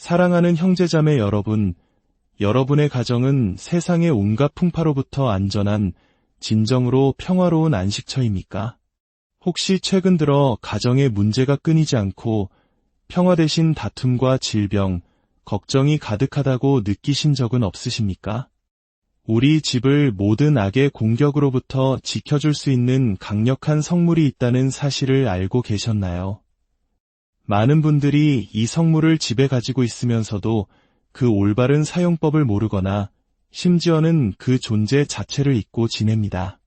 사랑하는 형제자매 여러분, 여러분의 가정은 세상의 온갖 풍파로부터 안전한, 진정으로 평화로운 안식처입니까? 혹시 최근 들어 가정에 문제가 끊이지 않고 평화 대신 다툼과 질병, 걱정이 가득하다고 느끼신 적은 없으십니까? 우리 집을 모든 악의 공격으로부터 지켜줄 수 있는 강력한 성물이 있다는 사실을 알고 계셨나요? 많은 분들이 이 성물을 집에 가지고 있으면서도 그 올바른 사용법을 모르거나 심지어는 그 존재 자체를 잊고 지냅니다.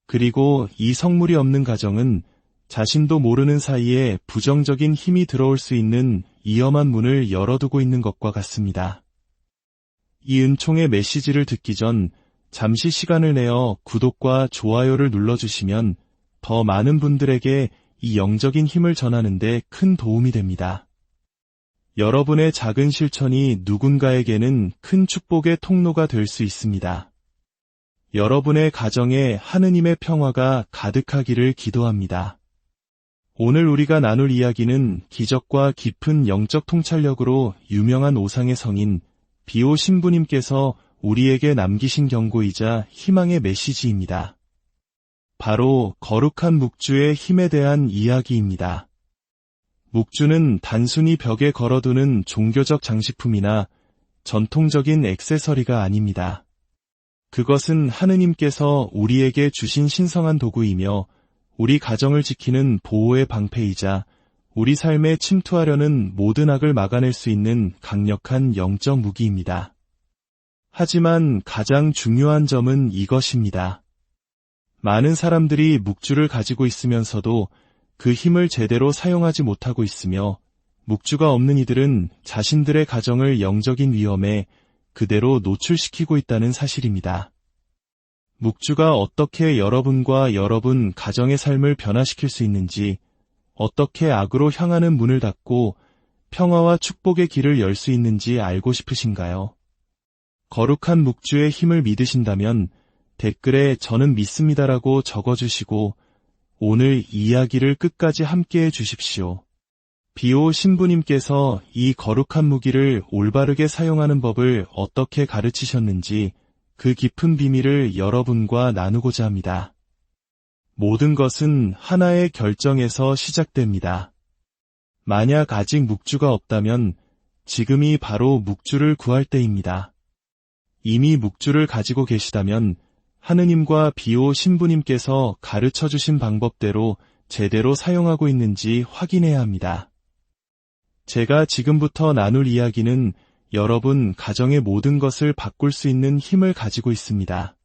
그리고 이 성물이 없는 가정은 자신도 모르는 사이에 부정적인 힘이 들어올 수 있는 위험한 문을 열어두고 있는 것과 같습니다. 이 은총의 메시지를 듣기 전 잠시 시간을 내어 구독과 좋아요를 눌러주시면 더 많은 분들에게 이 영적인 힘을 전하는 데 큰 도움이 됩니다. 여러분의 작은 실천이 누군가에게는 큰 축복의 통로가 될 수 있습니다. 여러분의 가정에 하느님의 평화가 가득하기를 기도합니다. 오늘 우리가 나눌 이야기는 기적과 깊은 영적 통찰력으로 유명한 오상의 성인 비오 신부님께서 우리에게 남기신 경고이자 희망의 메시지입니다. 바로 거룩한 묵주의 힘에 대한 이야기입니다. 묵주는 단순히 벽에 걸어두는 종교적 장식품이나 전통적인 액세서리가 아닙니다. 그것은 하느님께서 우리에게 주신 신성한 도구이며 우리 가정을 지키는 보호의 방패이자 우리 삶에 침투하려는 모든 악을 막아낼 수 있는 강력한 영적 무기입니다. 하지만 가장 중요한 점은 이것입니다. 많은 사람들이 묵주를 가지고 있으면서도 그 힘을 제대로 사용하지 못하고 있으며 묵주가 없는 이들은 자신들의 가정을 영적인 위험에 그대로 노출시키고 있다는 사실입니다. 묵주가 어떻게 여러분과 여러분 가정의 삶을 변화시킬 수 있는지, 어떻게 악으로 향하는 문을 닫고 평화와 축복의 길을 열 수 있는지 알고 싶으신가요? 거룩한 묵주의 힘을 믿으신다면 댓글에 저는 믿습니다라고 적어주시고 오늘 이야기를 끝까지 함께해 주십시오. 비오 신부님께서 이 거룩한 무기를 올바르게 사용하는 법을 어떻게 가르치셨는지 그 깊은 비밀을 여러분과 나누고자 합니다. 모든 것은 하나의 결정에서 시작됩니다. 만약 아직 묵주가 없다면 지금이 바로 묵주를 구할 때입니다. 이미 묵주를 가지고 계시다면 하느님과 비오 신부님께서 가르쳐 주신 방법대로 제대로 사용하고 있는지 확인해야 합니다. 제가 지금부터 나눌 이야기는 여러분 가정의 모든 것을 바꿀 수 있는 힘을 가지고 있습니다.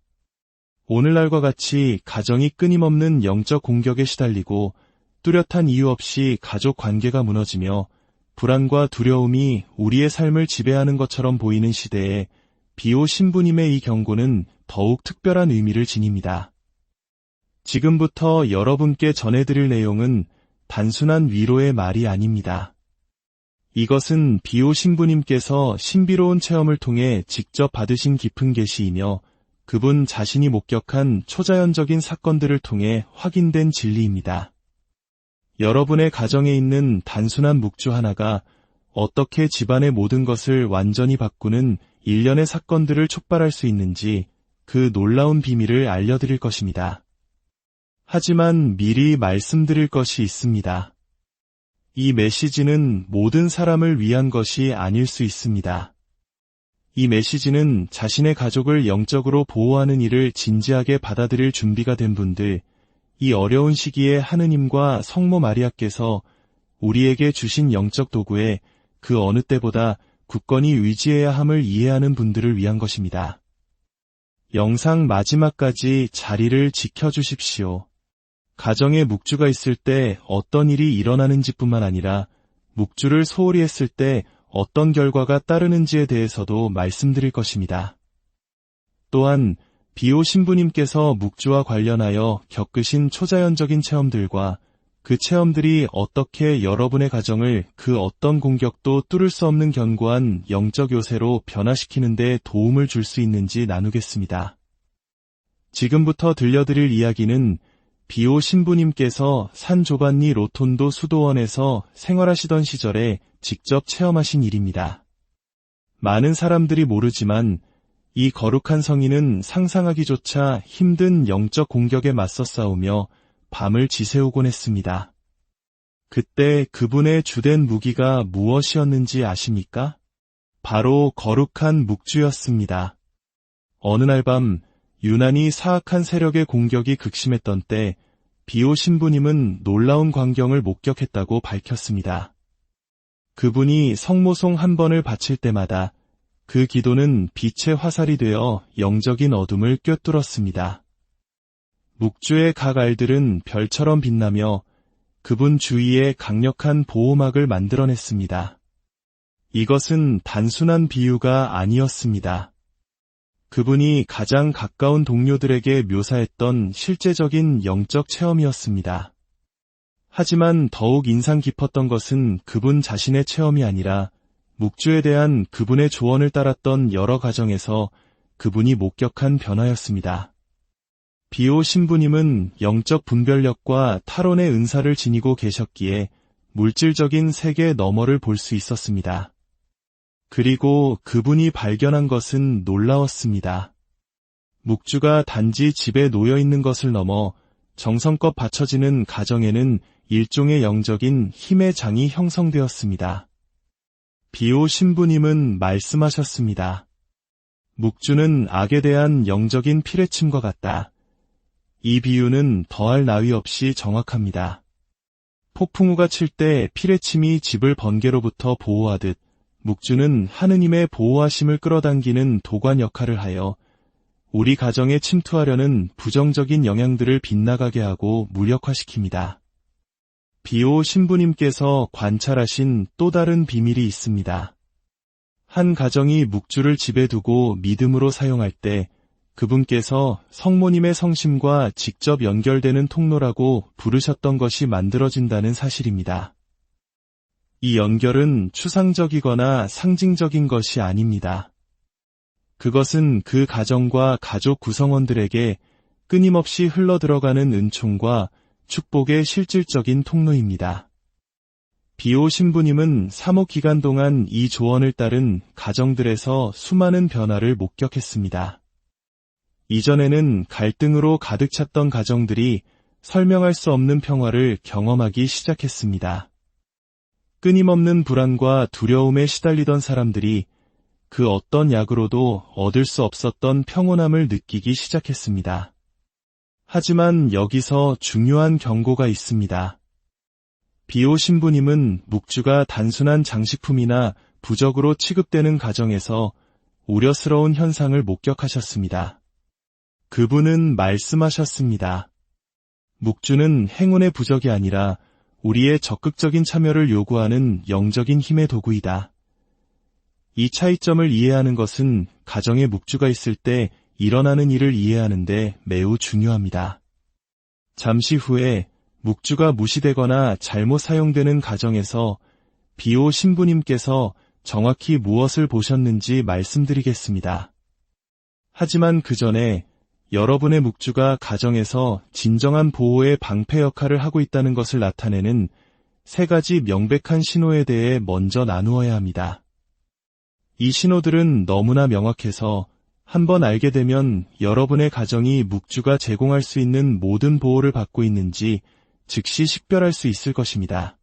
오늘날과 같이 가정이 끊임없는 영적 공격에 시달리고 뚜렷한 이유 없이 가족 관계가 무너지며 불안과 두려움이 우리의 삶을 지배하는 것처럼 보이는 시대에 비오 신부님의 이 경고는 더욱 특별한 의미를 지닙니다. 지금부터 여러분께 전해드릴 내용은 단순한 위로의 말이 아닙니다. 이것은 비오 신부님께서 신비로운 체험을 통해 직접 받으신 깊은 계시이며 그분 자신이 목격한 초자연적인 사건들을 통해 확인된 진리입니다. 여러분의 가정에 있는 단순한 묵주 하나가 어떻게 집안의 모든 것을 완전히 바꾸는 일련의 사건들을 촉발할 수 있는지 그 놀라운 비밀을 알려드릴 것입니다. 하지만 미리 말씀드릴 것이 있습니다. 이 메시지는 모든 사람을 위한 것이 아닐 수 있습니다. 이 메시지는 자신의 가족을 영적으로 보호하는 일을 진지하게 받아들일 준비가 된 분들, 이 어려운 시기에 하느님과 성모 마리아께서 우리에게 주신 영적 도구에 그 어느 때보다 굳건히 의지해야 함을 이해하는 분들을 위한 것입니다. 영상 마지막까지 자리를 지켜주십시오. 가정에 묵주가 있을 때 어떤 일이 일어나는지뿐만 아니라 묵주를 소홀히 했을 때 어떤 결과가 따르는지에 대해서도 말씀드릴 것입니다. 또한 비오 신부님께서 묵주와 관련하여 겪으신 초자연적인 체험들과 그 체험들이 어떻게 여러분의 가정을 그 어떤 공격도 뚫을 수 없는 견고한 영적 요새로 변화시키는 데 도움을 줄 수 있는지 나누겠습니다. 지금부터 들려드릴 이야기는 비오 신부님께서 산 조반니 로톤도 수도원에서 생활하시던 시절에 직접 체험하신 일입니다. 많은 사람들이 모르지만 이 거룩한 성인은 상상하기조차 힘든 영적 공격에 맞서 싸우며 밤을 지새우곤 했습니다. 그때 그분의 주된 무기가 무엇이었는지 아십니까? 바로 거룩한 묵주였습니다. 어느 날 밤 유난히 사악한 세력의 공격이 극심했던 때 비오 신부님은 놀라운 광경을 목격했다고 밝혔습니다. 그분이 성모송 한 번을 바칠 때마다 그 기도는 빛의 화살이 되어 영적인 어둠을 꿰뚫었습니다. 묵주의 각 알들은 별처럼 빛나며 그분 주위에 강력한 보호막을 만들어냈습니다. 이것은 단순한 비유가 아니었습니다. 그분이 가장 가까운 동료들에게 묘사했던 실제적인 영적 체험이었습니다. 하지만 더욱 인상 깊었던 것은 그분 자신의 체험이 아니라 묵주에 대한 그분의 조언을 따랐던 여러 가정에서 그분이 목격한 변화였습니다. 비오 신부님은 영적 분별력과 탈원의 은사를 지니고 계셨기에 물질적인 세계 너머를 볼 수 있었습니다. 그리고 그분이 발견한 것은 놀라웠습니다. 묵주가 단지 집에 놓여 있는 것을 넘어 정성껏 받쳐지는 가정에는 일종의 영적인 힘의 장이 형성되었습니다. 비오 신부님은 말씀하셨습니다. 묵주는 악에 대한 영적인 피뢰침과 같다. 이 비유는 더할 나위 없이 정확합니다. 폭풍우가 칠 때 피뢰침이 집을 번개로부터 보호하듯 묵주는 하느님의 보호하심을 끌어당기는 도관 역할을 하여 우리 가정에 침투하려는 부정적인 영향들을 빗나가게 하고 무력화시킵니다. 비오 신부님께서 관찰하신 또 다른 비밀이 있습니다. 한 가정이 묵주를 집에 두고 믿음으로 사용할 때 그분께서 성모님의 성심과 직접 연결되는 통로라고 부르셨던 것이 만들어진다는 사실입니다. 이 연결은 추상적이거나 상징적인 것이 아닙니다. 그것은 그 가정과 가족 구성원들에게 끊임없이 흘러들어가는 은총과 축복의 실질적인 통로입니다. 비오 신부님은 사모 기간 동안 이 조언을 따른 가정들에서 수많은 변화를 목격했습니다. 이전에는 갈등으로 가득 찼던 가정들이 설명할 수 없는 평화를 경험하기 시작했습니다. 끊임없는 불안과 두려움에 시달리던 사람들이 그 어떤 약으로도 얻을 수 없었던 평온함을 느끼기 시작했습니다. 하지만 여기서 중요한 경고가 있습니다. 비오 신부님은 묵주가 단순한 장식품이나 부적으로 취급되는 가정에서 우려스러운 현상을 목격하셨습니다. 그분은 말씀하셨습니다. 묵주는 행운의 부적이 아니라 우리의 적극적인 참여를 요구하는 영적인 힘의 도구이다. 이 차이점을 이해하는 것은 가정에 묵주가 있을 때 일어나는 일을 이해하는 데 매우 중요합니다. 잠시 후에 묵주가 무시되거나 잘못 사용되는 가정에서 비오 신부님께서 정확히 무엇을 보셨는지 말씀드리겠습니다. 하지만 그 전에 여러분의 묵주가 가정에서 진정한 보호의 방패 역할을 하고 있다는 것을 나타내는 세 가지 명백한 신호에 대해 먼저 나누어야 합니다. 이 신호들은 너무나 명확해서 한번 알게 되면 여러분의 가정이 묵주가 제공할 수 있는 모든 보호를 받고 있는지 즉시 식별할 수 있을 것입니다.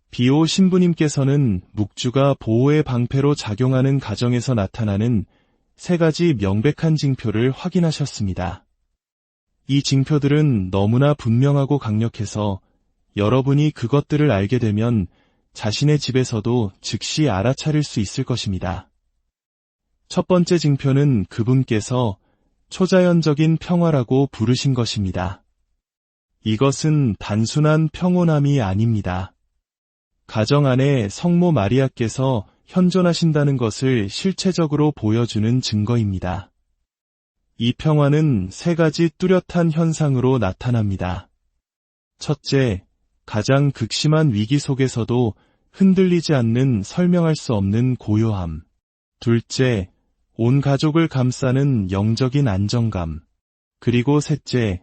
비오 신부님께서는 묵주가 보호의 방패로 작용하는 가정에서 나타나는 세 가지 명백한 징표를 확인하셨습니다. 이 징표들은 너무나 분명하고 강력해서 여러분이 그것들을 알게 되면 자신의 집에서도 즉시 알아차릴 수 있을 것입니다. 첫 번째 징표는 그분께서 초자연적인 평화라고 부르신 것입니다. 이것은 단순한 평온함이 아닙니다. 가정 안에 성모 마리아께서 현존하신다는 것을 실체적으로 보여주는 증거입니다. 이 평화는 세 가지 뚜렷한 현상으로 나타납니다. 첫째, 가장 극심한 위기 속에서도 흔들리지 않는 설명할 수 없는 고요함. 둘째, 온 가족을 감싸는 영적인 안정감. 그리고 셋째,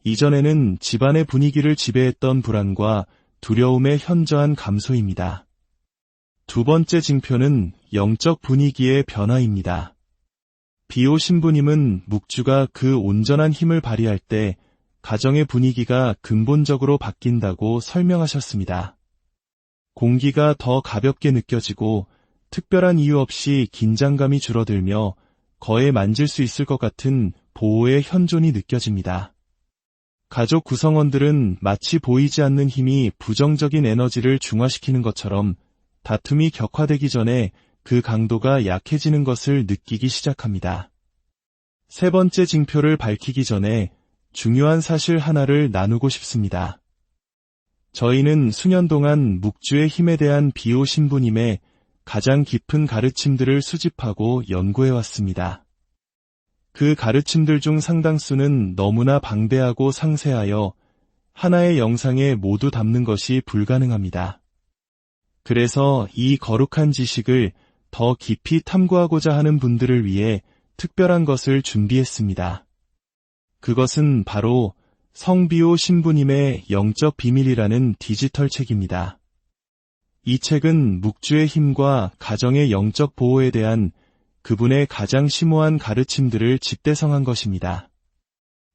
이전에는 집안의 분위기를 지배했던 불안과 두려움의 현저한 감소입니다. 두 번째 징표는 영적 분위기의 변화입니다. 비오 신부님은 묵주가 그 온전한 힘을 발휘할 때 가정의 분위기가 근본적으로 바뀐다고 설명하셨습니다. 공기가 더 가볍게 느껴지고 특별한 이유 없이 긴장감이 줄어들며 거에 만질 수 있을 것 같은 보호의 현존이 느껴집니다. 가족 구성원들은 마치 보이지 않는 힘이 부정적인 에너지를 중화시키는 것처럼 다툼이 격화되기 전에 그 강도가 약해지는 것을 느끼기 시작합니다. 세 번째 징표를 밝히기 전에 중요한 사실 하나를 나누고 싶습니다. 저희는 수년 동안 묵주의 힘에 대한 비오 신부님의 가장 깊은 가르침들을 수집하고 연구해왔습니다. 그 가르침들 중 상당수는 너무나 방대하고 상세하여 하나의 영상에 모두 담는 것이 불가능합니다. 그래서 이 거룩한 지식을 더 깊이 탐구하고자 하는 분들을 위해 특별한 것을 준비했습니다. 그것은 바로 성비오 신부님의 영적 비밀이라는 디지털 책입니다. 이 책은 묵주의 힘과 가정의 영적 보호에 대한 그분의 가장 심오한 가르침들을 집대성한 것입니다.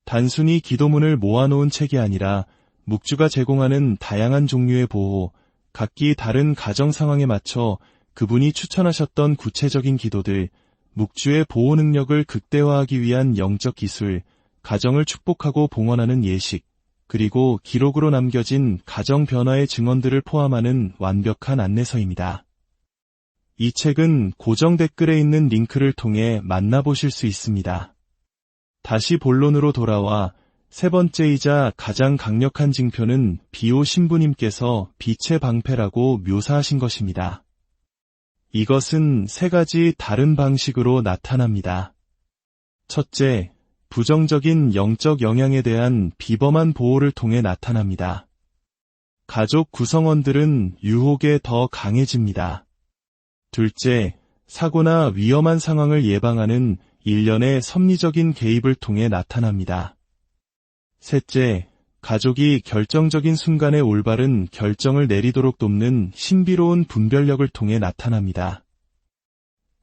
단순히 기도문을 모아놓은 책이 아니라 묵주가 제공하는 다양한 종류의 보호, 각기 다른 가정 상황에 맞춰 그분이 추천하셨던 구체적인 기도들, 묵주의 보호 능력을 극대화하기 위한 영적 기술, 가정을 축복하고 봉헌하는 예식, 그리고 기록으로 남겨진 가정 변화의 증언들을 포함하는 완벽한 안내서입니다. 이 책은 고정 댓글에 있는 링크를 통해 만나보실 수 있습니다. 다시 본론으로 돌아와 세 번째이자 가장 강력한 징표는 비오 신부님께서 빛의 방패라고 묘사하신 것입니다. 이것은 세 가지 다른 방식으로 나타납니다. 첫째, 부정적인 영적 영향에 대한 비범한 보호를 통해 나타납니다. 가족 구성원들은 유혹에 더 강해집니다. 둘째, 사고나 위험한 상황을 예방하는 일련의 섭리적인 개입을 통해 나타납니다. 셋째, 가족이 결정적인 순간에 올바른 결정을 내리도록 돕는 신비로운 분별력을 통해 나타납니다.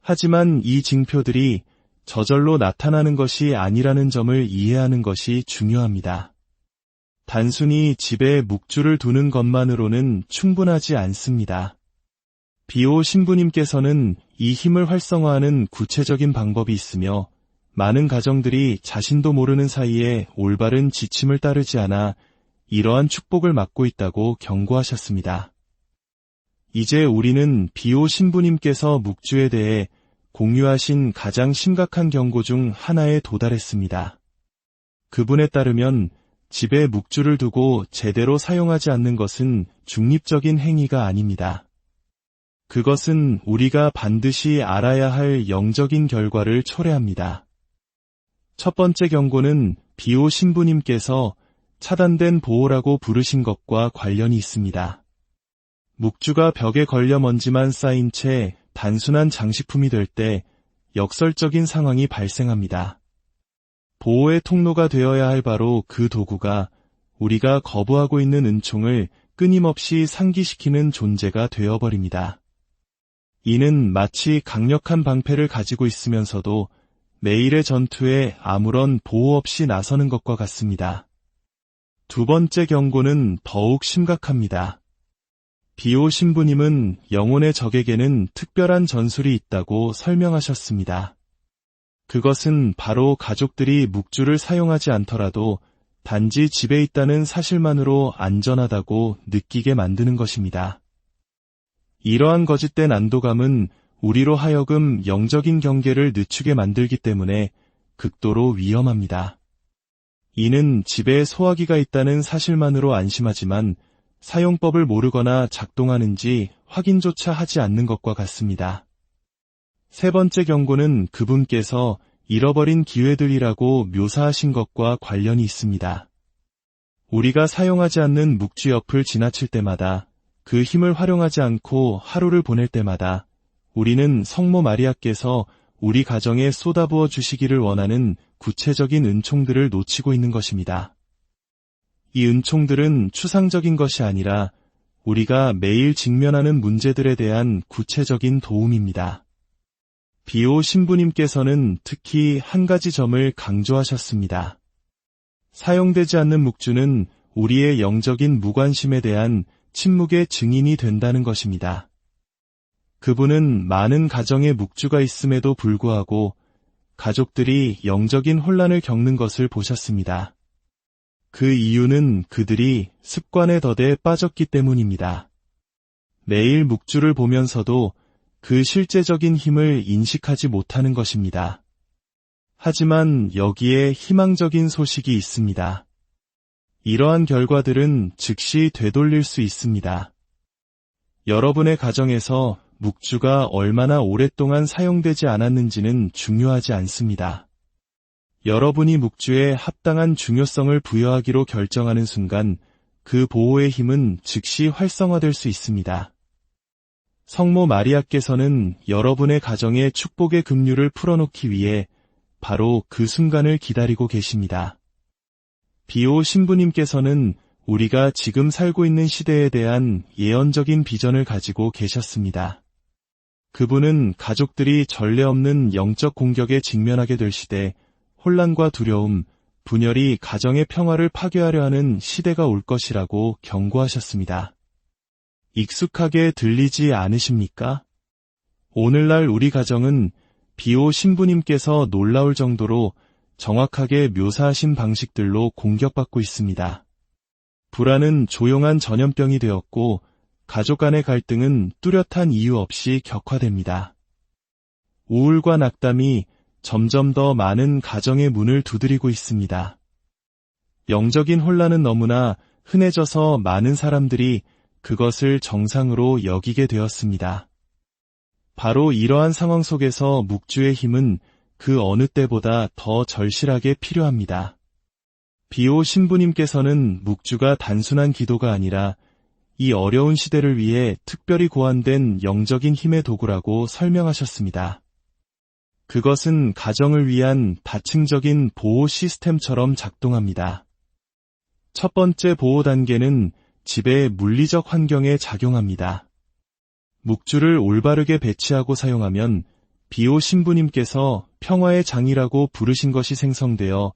하지만 이 징표들이 저절로 나타나는 것이 아니라는 점을 이해하는 것이 중요합니다. 단순히 집에 묵주를 두는 것만으로는 충분하지 않습니다. 비오 신부님께서는 이 힘을 활성화하는 구체적인 방법이 있으며 많은 가정들이 자신도 모르는 사이에 올바른 지침을 따르지 않아 이러한 축복을 막고 있다고 경고하셨습니다. 이제 우리는 비오 신부님께서 묵주에 대해 공유하신 가장 심각한 경고 중 하나에 도달했습니다. 그분에 따르면 집에 묵주를 두고 제대로 사용하지 않는 것은 중립적인 행위가 아닙니다. 그것은 우리가 반드시 알아야 할 영적인 결과를 초래합니다. 첫 번째 경고는 비오 신부님께서 차단된 보호라고 부르신 것과 관련이 있습니다. 묵주가 벽에 걸려 먼지만 쌓인 채 단순한 장식품이 될 때 역설적인 상황이 발생합니다. 보호의 통로가 되어야 할 바로 그 도구가 우리가 거부하고 있는 은총을 끊임없이 상기시키는 존재가 되어버립니다. 이는 마치 강력한 방패를 가지고 있으면서도 매일의 전투에 아무런 보호 없이 나서는 것과 같습니다. 두 번째 경고는 더욱 심각합니다. 비오 신부님은 영혼의 적에게는 특별한 전술이 있다고 설명하셨습니다. 그것은 바로 가족들이 묵주를 사용하지 않더라도 단지 집에 있다는 사실만으로 안전하다고 느끼게 만드는 것입니다. 이러한 거짓된 안도감은 우리로 하여금 영적인 경계를 늦추게 만들기 때문에 극도로 위험합니다. 이는 집에 소화기가 있다는 사실만으로 안심하지만 사용법을 모르거나 작동하는지 확인조차 하지 않는 것과 같습니다. 세 번째 경고는 그분께서 잃어버린 기회들이라고 묘사하신 것과 관련이 있습니다. 우리가 사용하지 않는 묵주 옆을 지나칠 때마다, 그 힘을 활용하지 않고 하루를 보낼 때마다 우리는 성모 마리아께서 우리 가정에 쏟아부어 주시기를 원하는 구체적인 은총들을 놓치고 있는 것입니다. 이 은총들은 추상적인 것이 아니라 우리가 매일 직면하는 문제들에 대한 구체적인 도움입니다. 비오 신부님께서는 특히 한 가지 점을 강조하셨습니다. 사용되지 않는 묵주는 우리의 영적인 무관심에 대한 침묵의 증인이 된다는 것입니다. 그분은 많은 가정에 묵주가 있음에도 불구하고 가족들이 영적인 혼란을 겪는 것을 보셨습니다. 그 이유는 그들이 습관의 덫에 빠졌기 때문입니다. 매일 묵주를 보면서도 그 실제적인 힘을 인식하지 못하는 것입니다. 하지만 여기에 희망적인 소식이 있습니다. 이러한 결과들은 즉시 되돌릴 수 있습니다. 여러분의 가정에서 묵주가 얼마나 오랫동안 사용되지 않았는지는 중요하지 않습니다. 여러분이 묵주에 합당한 중요성을 부여하기로 결정하는 순간 그 보호의 힘은 즉시 활성화될 수 있습니다. 성모 마리아께서는 여러분의 가정에 축복의 급류를 풀어놓기 위해 바로 그 순간을 기다리고 계십니다. 비오 신부님께서는 우리가 지금 살고 있는 시대에 대한 예언적인 비전을 가지고 계셨습니다. 그분은 가족들이 전례 없는 영적 공격에 직면하게 될 시대, 혼란과 두려움, 분열이 가정의 평화를 파괴하려 하는 시대가 올 것이라고 경고하셨습니다. 익숙하게 들리지 않으십니까? 오늘날 우리 가정은 비오 신부님께서 놀라울 정도로 정확하게 묘사하신 방식들로 공격받고 있습니다. 불안은 조용한 전염병이 되었고 가족 간의 갈등은 뚜렷한 이유 없이 격화됩니다. 우울과 낙담이 점점 더 많은 가정의 문을 두드리고 있습니다. 영적인 혼란은 너무나 흔해져서 많은 사람들이 그것을 정상으로 여기게 되었습니다. 바로 이러한 상황 속에서 묵주의 힘은 그 어느 때보다 더 절실하게 필요합니다. 비오 신부님께서는 묵주가 단순한 기도가 아니라 이 어려운 시대를 위해 특별히 고안된 영적인 힘의 도구라고 설명하셨습니다. 그것은 가정을 위한 다층적인 보호 시스템처럼 작동합니다. 첫 번째 보호 단계는 집의 물리적 환경에 작용합니다. 묵주를 올바르게 배치하고 사용하면 비오 신부님께서 평화의 장이라고 부르신 것이 생성되어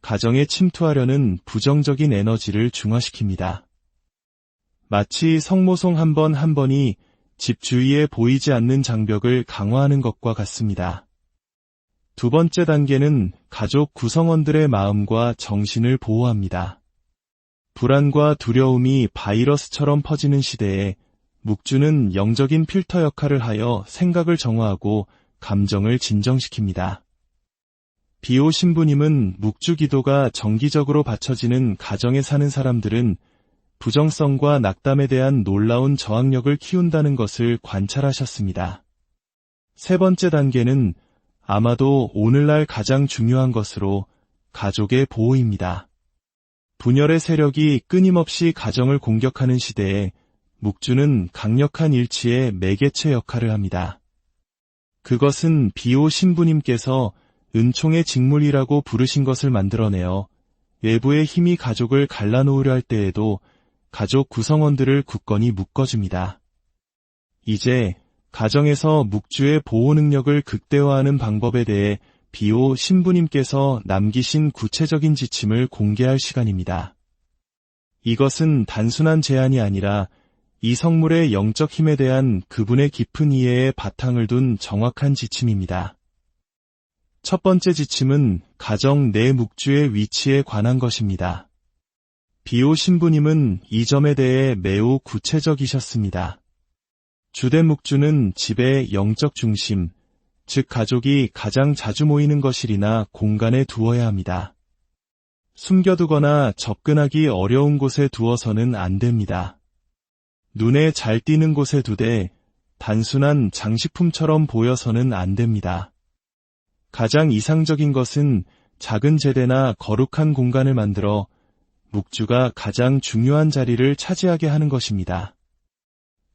가정에 침투하려는 부정적인 에너지를 중화시킵니다. 마치 성모송 한 번 한 번이 집 주위에 보이지 않는 장벽을 강화하는 것과 같습니다. 두 번째 단계는 가족 구성원들의 마음과 정신을 보호합니다. 불안과 두려움이 바이러스처럼 퍼지는 시대에 묵주는 영적인 필터 역할을 하여 생각을 정화하고 감정을 진정시킵니다. 비오 신부님은 묵주 기도가 정기적으로 바쳐지는 가정에 사는 사람들은 부정성과 낙담에 대한 놀라운 저항력을 키운다는 것을 관찰하셨습니다. 세 번째 단계는 아마도 오늘날 가장 중요한 것으로 가족의 보호입니다. 분열의 세력이 끊임없이 가정을 공격하는 시대에 묵주는 강력한 일치의 매개체 역할을 합니다. 그것은 비오 신부님께서 은총의 직물이라고 부르신 것을 만들어내어 외부의 힘이 가족을 갈라놓으려 할 때에도 가족 구성원들을 굳건히 묶어줍니다. 이제 가정에서 묵주의 보호 능력을 극대화하는 방법에 대해 비오 신부님께서 남기신 구체적인 지침을 공개할 시간입니다. 이것은 단순한 제안이 아니라 이 성물의 영적 힘에 대한 그분의 깊은 이해에 바탕을 둔 정확한 지침입니다. 첫 번째 지침은 가정 내 묵주의 위치에 관한 것입니다. 비오 신부님은 이 점에 대해 매우 구체적이셨습니다. 주된 묵주는 집의 영적 중심, 즉 가족이 가장 자주 모이는 거실이나 공간에 두어야 합니다. 숨겨두거나 접근하기 어려운 곳에 두어서는 안 됩니다. 눈에 잘 띄는 곳에 두되 단순한 장식품처럼 보여서는 안 됩니다. 가장 이상적인 것은 작은 제대나 거룩한 공간을 만들어 묵주가 가장 중요한 자리를 차지하게 하는 것입니다.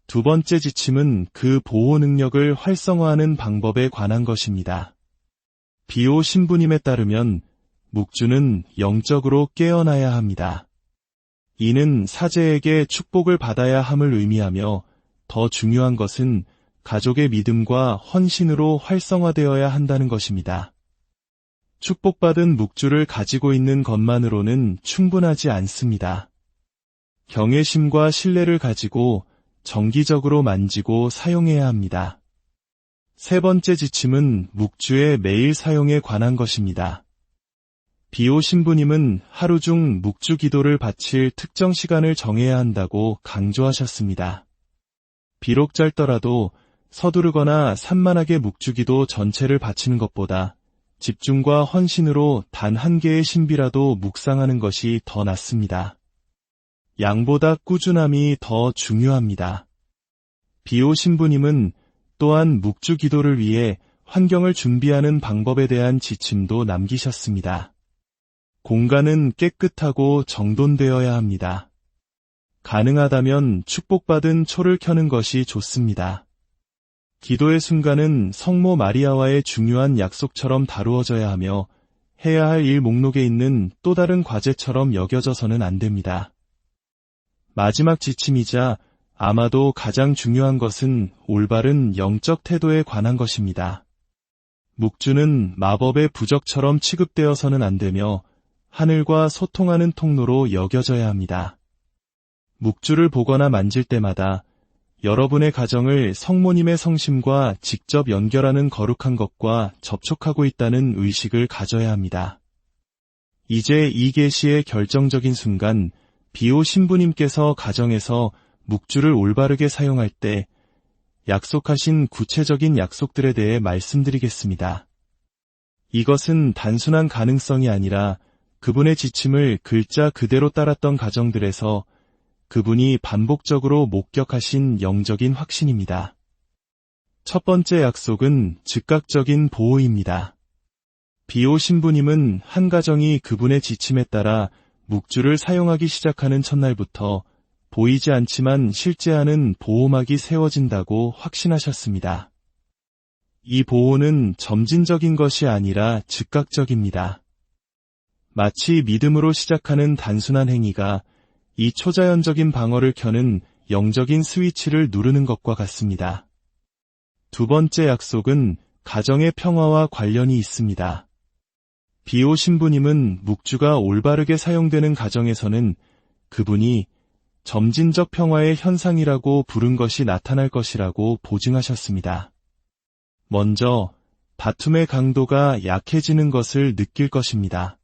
두 번째 지침은 그 보호 능력을 활성화하는 방법에 관한 것입니다. 비오 신부님에 따르면 묵주는 영적으로 깨어나야 합니다. 이는 사제에게 축복을 받아야 함을 의미하며 더 중요한 것은 가족의 믿음과 헌신으로 활성화되어야 한다는 것입니다. 축복받은 묵주를 가지고 있는 것만으로는 충분하지 않습니다. 경외심과 신뢰를 가지고 정기적으로 만지고 사용해야 합니다. 세 번째 지침은 묵주의 매일 사용에 관한 것입니다. 비오 신부님은 하루 중 묵주 기도를 바칠 특정 시간을 정해야 한다고 강조하셨습니다. 비록 짧더라도 서두르거나 산만하게 묵주 기도 전체를 바치는 것보다 집중과 헌신으로 단 한 개의 신비라도 묵상하는 것이 더 낫습니다. 양보다 꾸준함이 더 중요합니다. 비오 신부님은 또한 묵주 기도를 위해 환경을 준비하는 방법에 대한 지침도 남기셨습니다. 공간은 깨끗하고 정돈되어야 합니다. 가능하다면 축복받은 초를 켜는 것이 좋습니다. 기도의 순간은 성모 마리아와의 중요한 약속처럼 다루어져야 하며 해야 할 일 목록에 있는 또 다른 과제처럼 여겨져서는 안 됩니다. 마지막 지침이자 아마도 가장 중요한 것은 올바른 영적 태도에 관한 것입니다. 묵주는 마법의 부적처럼 취급되어서는 안 되며 하늘과 소통하는 통로로 여겨져야 합니다. 묵주를 보거나 만질 때마다 여러분의 가정을 성모님의 성심과 직접 연결하는 거룩한 것과 접촉하고 있다는 의식을 가져야 합니다. 이제 이 계시의 결정적인 순간, 비오 신부님께서 가정에서 묵주를 올바르게 사용할 때 약속하신 구체적인 약속들에 대해 말씀드리겠습니다. 이것은 단순한 가능성이 아니라 그분의 지침을 글자 그대로 따랐던 가정들에서 그분이 반복적으로 목격하신 영적인 확신입니다. 첫 번째 약속은 즉각적인 보호입니다. 비오 신부님은 한 가정이 그분의 지침에 따라 묵주를 사용하기 시작하는 첫날부터 보이지 않지만 실제하는 보호막이 세워진다고 확신하셨습니다. 이 보호는 점진적인 것이 아니라 즉각적입니다. 마치 믿음으로 시작하는 단순한 행위가 이 초자연적인 방어를 켜는 영적인 스위치를 누르는 것과 같습니다. 두 번째 약속은 가정의 평화와 관련이 있습니다. 비오 신부님은 묵주가 올바르게 사용되는 가정에서는 그분이 점진적 평화의 현상이라고 부른 것이 나타날 것이라고 보증하셨습니다. 먼저 다툼의 강도가 약해지는 것을 느낄 것입니다.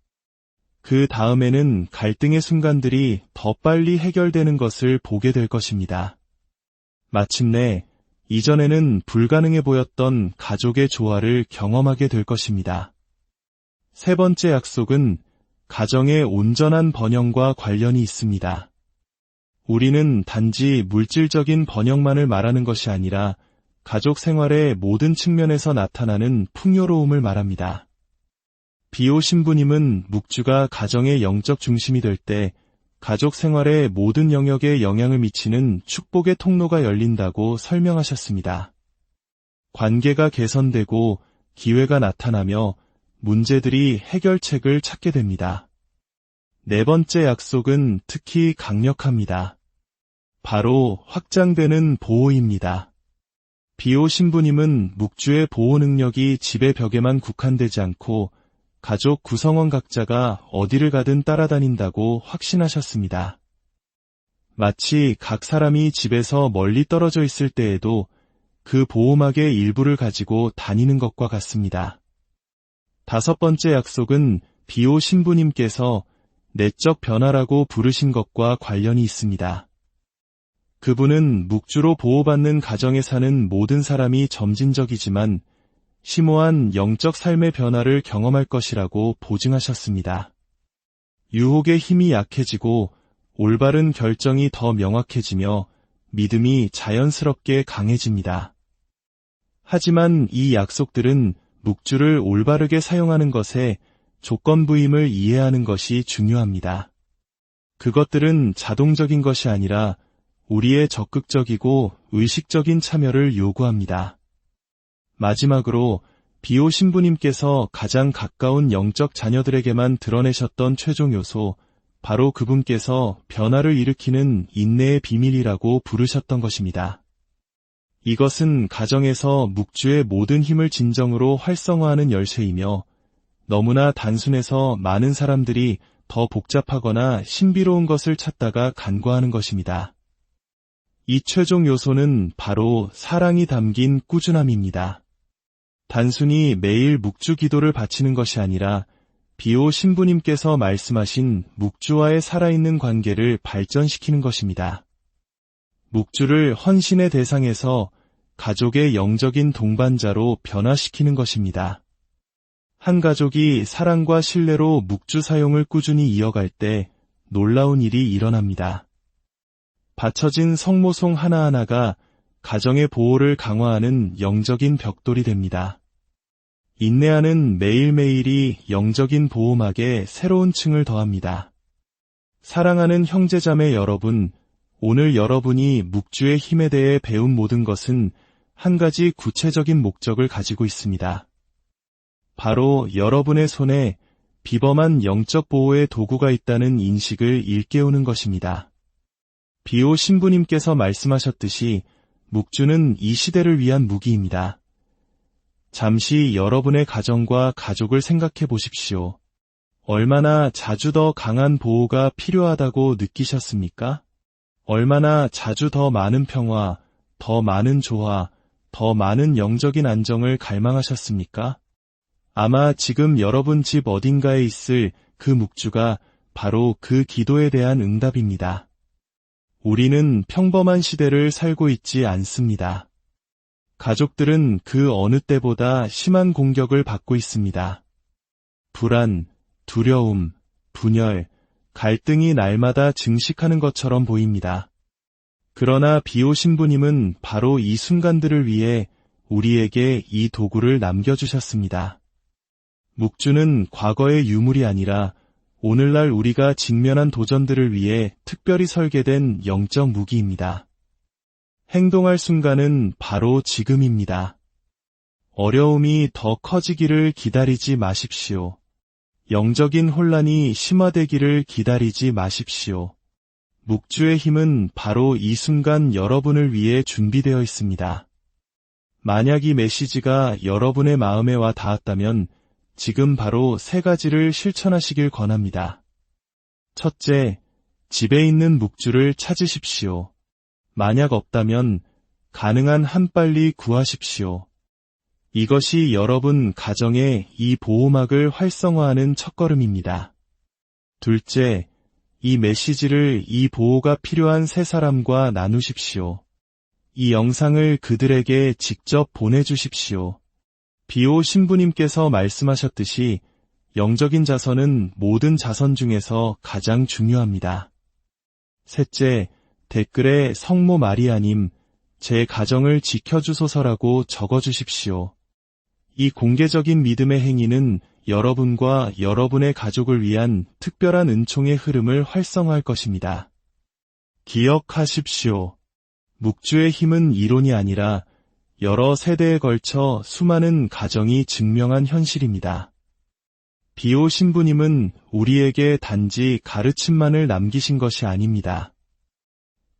그 다음에는 갈등의 순간들이 더 빨리 해결되는 것을 보게 될 것입니다. 마침내 이전에는 불가능해 보였던 가족의 조화를 경험하게 될 것입니다. 세 번째 약속은 가정의 온전한 번영과 관련이 있습니다. 우리는 단지 물질적인 번영만을 말하는 것이 아니라 가족 생활의 모든 측면에서 나타나는 풍요로움을 말합니다. 비오 신부님은 묵주가 가정의 영적 중심이 될 때 가족 생활의 모든 영역에 영향을 미치는 축복의 통로가 열린다고 설명하셨습니다. 관계가 개선되고 기회가 나타나며 문제들이 해결책을 찾게 됩니다. 네 번째 약속은 특히 강력합니다. 바로 확장되는 보호입니다. 비오 신부님은 묵주의 보호 능력이 집의 벽에만 국한되지 않고 가족 구성원 각자가 어디를 가든 따라다닌다고 확신하셨습니다. 마치 각 사람이 집에서 멀리 떨어져 있을 때에도 그 보호막의 일부를 가지고 다니는 것과 같습니다. 다섯 번째 약속은 비오 신부님께서 내적 변화라고 부르신 것과 관련이 있습니다. 그분은 묵주로 보호받는 가정에 사는 모든 사람이 점진적이지만 심오한 영적 삶의 변화를 경험할 것이라고 보증하셨습니다. 유혹의 힘이 약해지고 올바른 결정이 더 명확해지며 믿음이 자연스럽게 강해집니다. 하지만 이 약속들은 묵주를 올바르게 사용하는 것에 조건부임을 이해하는 것이 중요합니다. 그것들은 자동적인 것이 아니라 우리의 적극적이고 의식적인 참여를 요구합니다. 마지막으로 비오 신부님께서 가장 가까운 영적 자녀들에게만 드러내셨던 최종 요소, 바로 그분께서 변화를 일으키는 인내의 비밀이라고 부르셨던 것입니다. 이것은 가정에서 묵주의 모든 힘을 진정으로 활성화하는 열쇠이며 너무나 단순해서 많은 사람들이 더 복잡하거나 신비로운 것을 찾다가 간과하는 것입니다. 이 최종 요소는 바로 사랑이 담긴 꾸준함입니다. 단순히 매일 묵주 기도를 바치는 것이 아니라 비오 신부님께서 말씀하신 묵주와의 살아있는 관계를 발전시키는 것입니다. 묵주를 헌신의 대상에서 가족의 영적인 동반자로 변화시키는 것입니다. 한 가족이 사랑과 신뢰로 묵주 사용을 꾸준히 이어갈 때 놀라운 일이 일어납니다. 받쳐진 성모송 하나하나가 가정의 보호를 강화하는 영적인 벽돌이 됩니다. 인내하는 매일매일이 영적인 보호막에 새로운 층을 더합니다. 사랑하는 형제자매 여러분, 오늘 여러분이 묵주의 힘에 대해 배운 모든 것은 한 가지 구체적인 목적을 가지고 있습니다. 바로 여러분의 손에 비범한 영적 보호의 도구가 있다는 인식을 일깨우는 것입니다. 비오 신부님께서 말씀하셨듯이 묵주는 이 시대를 위한 무기입니다. 잠시 여러분의 가정과 가족을 생각해 보십시오. 얼마나 자주 더 강한 보호가 필요하다고 느끼셨습니까? 얼마나 자주 더 많은 평화, 더 많은 조화, 더 많은 영적인 안정을 갈망하셨습니까? 아마 지금 여러분 집 어딘가에 있을 그 묵주가 바로 그 기도에 대한 응답입니다. 우리는 평범한 시대를 살고 있지 않습니다. 가족들은 그 어느 때보다 심한 공격을 받고 있습니다. 불안, 두려움, 분열, 갈등이 날마다 증식하는 것처럼 보입니다. 그러나 비오 신부님은 바로 이 순간들을 위해 우리에게 이 도구를 남겨주셨습니다. 묵주는 과거의 유물이 아니라 오늘날 우리가 직면한 도전들을 위해 특별히 설계된 영적 무기입니다. 행동할 순간은 바로 지금입니다. 어려움이 더 커지기를 기다리지 마십시오. 영적인 혼란이 심화되기를 기다리지 마십시오. 묵주의 힘은 바로 이 순간 여러분을 위해 준비되어 있습니다. 만약 이 메시지가 여러분의 마음에 와 닿았다면 지금 바로 세 가지를 실천하시길 권합니다. 첫째, 집에 있는 묵주를 찾으십시오. 만약 없다면 가능한 한 빨리 구하십시오. 이것이 여러분 가정의 이 보호막을 활성화하는 첫걸음입니다. 둘째, 이 메시지를 이 보호가 필요한 세 사람과 나누십시오. 이 영상을 그들에게 직접 보내주십시오. 비오 신부님께서 말씀하셨듯이 영적인 자선은 모든 자선 중에서 가장 중요합니다. 셋째, 댓글에 성모 마리아님, 제 가정을 지켜주소서라고 적어주십시오. 이 공개적인 믿음의 행위는 여러분과 여러분의 가족을 위한 특별한 은총의 흐름을 활성화할 것입니다. 기억하십시오. 묵주의 힘은 이론이 아니라 여러 세대에 걸쳐 수많은 가정이 증명한 현실입니다. 비오 신부님은 우리에게 단지 가르침만을 남기신 것이 아닙니다.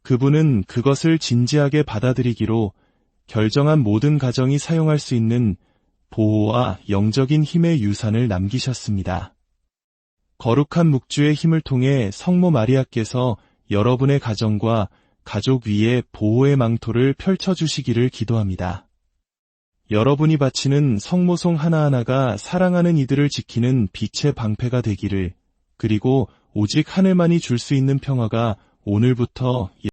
그분은 그것을 진지하게 받아들이기로 결정한 모든 가정이 사용할 수 있는 보호와 영적인 힘의 유산을 남기셨습니다. 거룩한 묵주의 힘을 통해 성모 마리아께서 여러분의 가정과 가족 위에 보호의 망토를 펼쳐주시기를 기도합니다. 여러분이 바치는 성모송 하나하나가 사랑하는 이들을 지키는 빛의 방패가 되기를, 그리고 오직 하늘만이 줄 수 있는 평화가 오늘부터